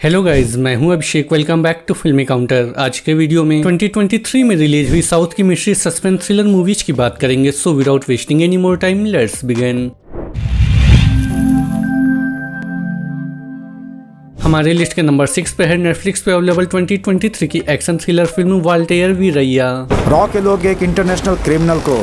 Hello guys, मैं हूं अभिषेक। Welcome back to फिल्मी काउंटर। आज के वीडियो में 2023 में रिलीज हुई साउथ की मिस्ट्री सस्पेंस थ्रिलर मूवीज की बात करेंगे। So without wasting any more time, let's begin. हमारे लिस्ट के नंबर 6 पे है नेटफ्लिक्स पे अवेलेबल 2023 की action thriller film Waltair Veerayya रैया। रॉ के लोग एक इंटरनेशनल क्रिमिनल को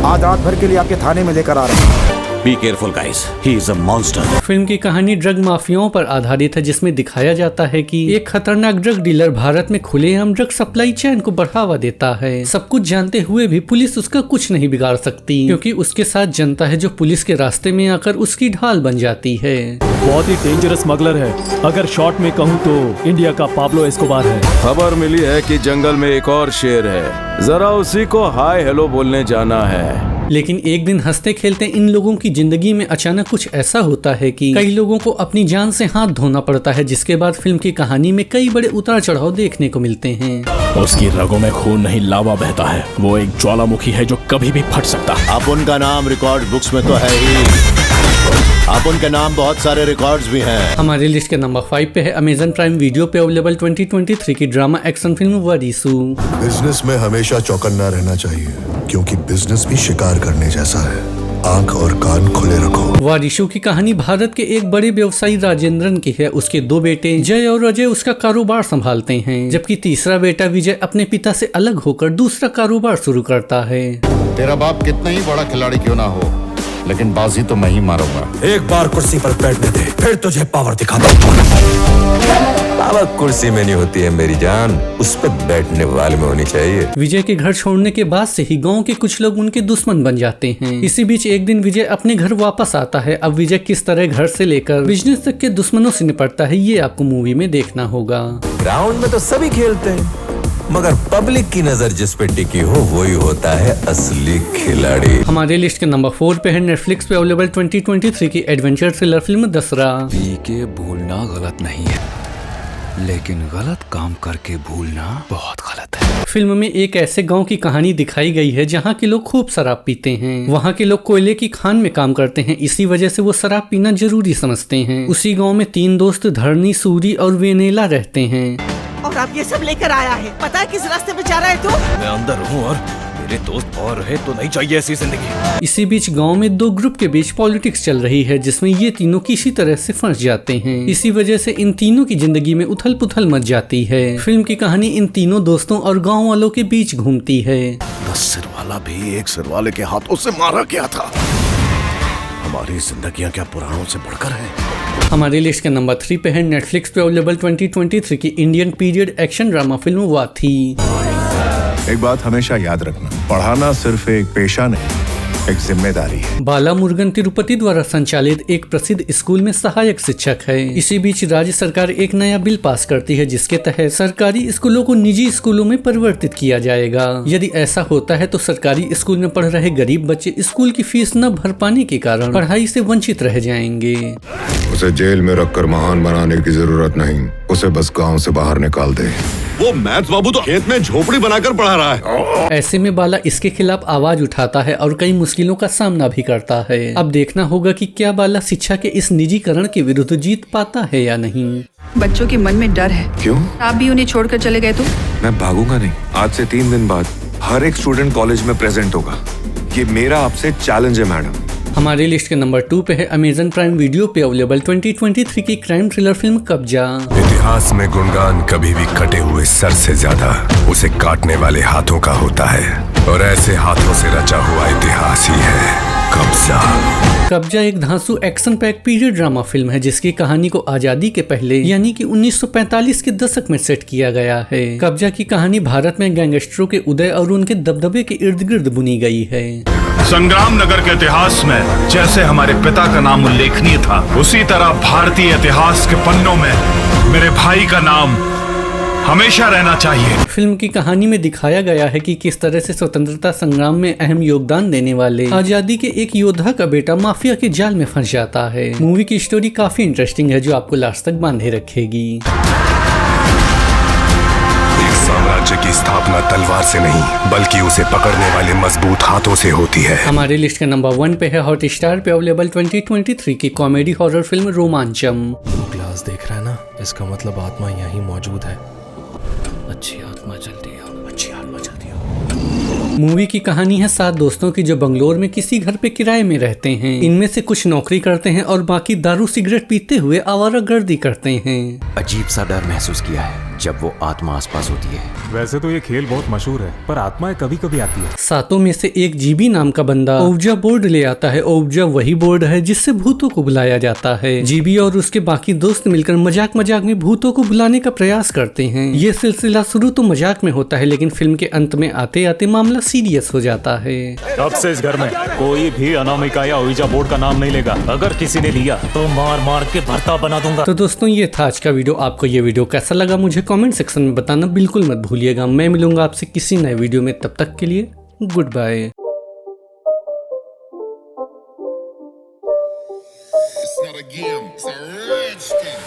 आज रात भर के लिए आपके थाने में लेकर आ रहे हैं। Be careful guys, he is a monster। Film की कहानी ड्रग माफियाओं पर आधारित है, जिसमें दिखाया जाता है कि एक खतरनाक ड्रग डीलर भारत में खुलेआम ड्रग सप्लाई चेन को बढ़ावा देता है। सब कुछ जानते हुए भी पुलिस उसका कुछ नहीं बिगाड़ सकती, क्योंकि उसके साथ जनता है जो पुलिस के रास्ते में आकर उसकी ढाल बन जाती है। बहुत ही डेंजरस स्मगलर है। अगर शॉर्ट में कहूँ तो इंडिया का पाब्लो एस्कोबार है। खबर मिली है कि जंगल में एक और शेर है, जरा उसी को हाय हेलो बोलने जाना है। लेकिन एक दिन हंसते खेलते इन लोगों की जिंदगी में अचानक कुछ ऐसा होता है कि कई लोगों को अपनी जान से हाथ धोना पड़ता है, जिसके बाद फिल्म की कहानी में कई बड़े उतार चढ़ाव देखने को मिलते हैं। उसकी रगों में खून नहीं लावा बहता है। वो एक ज्वालामुखी है जो कभी भी फट सकता है। अब उनका नाम रिकॉर्ड बुक्स में तो है ही, अब उनके नाम बहुत सारे रिकॉर्ड्स भी हैं। हमारे लिस्ट के नंबर 5 पे है अमेजन प्राइम वीडियो पे अवेलेबल 2023 की drama action film Varisu. Business में हमेशा चौकन्ना रहना चाहिए, क्योंकि बिजनेस भी शिकार करने जैसा है। आंख और कान खुले रखो। वारिसू की कहानी भारत के एक बड़े व्यवसायी राजेंद्रन की है। उसके दो बेटे जय और अजय उसका कारोबार संभालते हैं, जबकि तीसरा बेटा विजय अपने पिता से अलग होकर दूसरा कारोबार शुरू करता है। तेरा बाप कितना ही बड़ा खिलाड़ी क्यों ना हो, लेकिन बाजी तो मैं ही मारूंगा। एक बार कुर्सी पर बैठने दे, फिर तुझे पावर दिखाता हूं। पावर कुर्सी में नहीं होती है मेरी जान, उस पर बैठने वाले में होनी चाहिए। विजय के घर छोड़ने के बाद से ही गांव के कुछ लोग उनके दुश्मन बन जाते हैं। इसी बीच एक दिन विजय अपने घर वापस आता है। अब विजय किस तरह घर से लेकर बिजनेस तक के दुश्मनों से निपटता है, ये आपको मूवी में देखना होगा। ग्राउंड में तो सभी खेलते हैं, मगर पब्लिक की नजर जिस पे टिकी हो वही होता है असली खिलाड़ी। हमारे लिस्ट के नंबर 4 पे है नेटफ्लिक्स पे अवेलेबल 2023 की एडवेंचर थ्रिलर फिल्म दसरा। पी के भूलना गलत नहीं है, लेकिन गलत काम करके भूलना बहुत गलत है। फिल्म में एक ऐसे गांव की कहानी दिखाई गई है जहां के लोग खूब शराब पीते हैं। वहां के लोग कोयले की खान में काम करते हैं, इसी वजह से वो शराब पीना जरूरी समझते हैं। उसी गांव में 3 दोस्त धरनी, सूरी और वेनेला रहते हैं। और अब ये सब लेकर आया है, पता है किस रास्ते पे जा रहा है तू? मैं अंदर हूँ और मेरे दोस्त और रहे तो नहीं चाहिए ऐसी जिंदगी। इसी बीच गांव में 2 ग्रुप के बीच पॉलिटिक्स चल रही है, जिसमें ये तीनों किसी तरह से फंस जाते हैं। इसी वजह से इन तीनों की जिंदगी में उथल पुथल मच जाती है। फिल्म की कहानी इन तीनों दोस्तों और गांव वालों के बीच घूमती है। 10 सिरवाला भी एक सिरवाले के हाथों से मारा गया था। हमारी जिंदगियां क्या पुराणों से बढ़कर हैं? हमारे लिस्ट के नंबर 3 पे है नेटफ्लिक्स पे अवेलेबल 2023 की Indian period action drama film Vaathi. एक बात हमेशा याद रखना, पढ़ाना सिर्फ एक पेशा नहीं, एक जिम्मेदारी है। बाला मुरुगन तिरुपति द्वारा संचालित एक प्रसिद्ध स्कूल में सहायक शिक्षक है। इसी बीच राज्य सरकार एक नया बिल पास करती है, जिसके तहत सरकारी स्कूलों को निजी स्कूलों में परिवर्तित किया जाएगा। यदि ऐसा होता है तो सरकारी स्कूल में पढ़ रहे गरीब बच्चे स्कूल की फीस न भर पाने के कारण पढ़ाई से वंचित रह जाएंगे। उसे जेल में रखकर महान बनाने की जरूरत नहीं, उसे बस गांव से बाहर निकाल दे। वो मैथ्स बाबू तो खेत में झोपड़ी बनाकर पढ़ा रहा है। ऐसे में बाला इसके खिलाफ आवाज उठाता है और कई मुश्किलों का सामना भी करता है। अब देखना होगा कि क्या बाला शिक्षा के इस निजीकरण के विरुद्ध जीत पाता है या नहीं। बच्चों के मन में डर है। क्यों? आप भी उन्हें छोड़कर चले गए तो? मैं भागूंगा नहीं। आज से 3 दिन बाद हर एक स्टूडेंट कॉलेज में प्रेजेंट होगा। ये मेरा आपसे चैलेंज है मैडम। हमारे लिस्ट के नंबर 2 पे है अमेजन प्राइम वीडियो पे अवेलेबल 2023 की क्राइम थ्रिलर फिल्म कब्जा। इतिहास में गुणगान कभी भी कटे हुए सर से ज्यादा उसे काटने वाले हाथों का होता है, और ऐसे हाथों से रचा हुआ इतिहास ही है कब्जा। कब्जा एक धांसू action pack period drama film है, जिसकी कहानी को आजादी के पहले यानी कि 1945 के दशक में सेट किया गया है। कब्जा की कहानी भारत में गैंगस्टरों के उदय और उनके दबदबे के इर्द गिर्द बुनी गई है। संग्राम नगर के इतिहास में जैसे हमारे पिता का नाम उल्लेखनीय था, उसी तरह भारतीय इतिहास के पन्नों में मेरे भाई का नाम हमेशा रहना चाहिए। फिल्म की कहानी में दिखाया गया है कि किस तरह से स्वतंत्रता संग्राम में अहम योगदान देने वाले आजादी के एक योद्धा का बेटा माफिया के जाल में फंस जाता है। मूवी की स्टोरी काफी इंटरेस्टिंग है, जो आपको लास्ट तक बांधे रखेगी। एक राज्य की स्थापना तलवार से नहीं बल्कि उसे पकड़ने वाले मजबूत हाथों से होती है। हमारे लिस्ट के नंबर 1 पे है हॉटस्टार पे अवेलेबल 2023 की comedy horror film Romancham. Glass देख रहा है ना, इसका मतलब आत्मा यहीं मौजूद है। अच्छी आत्मा जल्दी आओ, अच्छी आत्मा जल्दी आओ। मूवी की कहानी है 7 दोस्तों की जो बंगलोर में किसी घर पे किराए में रहते हैं। इनमें से कुछ नौकरी करते हैं और बाकी दारू सिगरेट पीते हुए आवारागर्दी करते हैं। अजीब सा डर महसूस किया है जब वो आत्मा आसपास होती है। वैसे तो ये खेल बहुत मशहूर है, पर आत्माएं कभी कभी आती है। 7 में से एक जीबी नाम का बंदा ओवजा बोर्ड ले आता है। ओवजा वही बोर्ड है जिससे भूतों को बुलाया जाता है। जीबी और उसके बाकी दोस्त मिलकर मजाक मजाक में भूतों को बुलाने का प्रयास करते हैं। ये सिलसिला शुरू तो मजाक में होता है, लेकिन फिल्म के अंत में आते आते मामला सीरियस हो जाता है। अब से इस घर में कोई भी अनामिका या ओविजा बोर्ड का नाम नहीं लेगा। अगर किसी ने लिया तो मार मार के भरता बना दूंगा। तो दोस्तों ये था आज का वीडियो। आपको ये वीडियो कैसा लगा मुझे कमेंट सेक्शन में बताना बिल्कुल मत भूलिएगा। मैं मिलूंगा आपसे किसी नए वीडियो में, तब तक के लिए goodbye. It's not a game, it's a rich thing.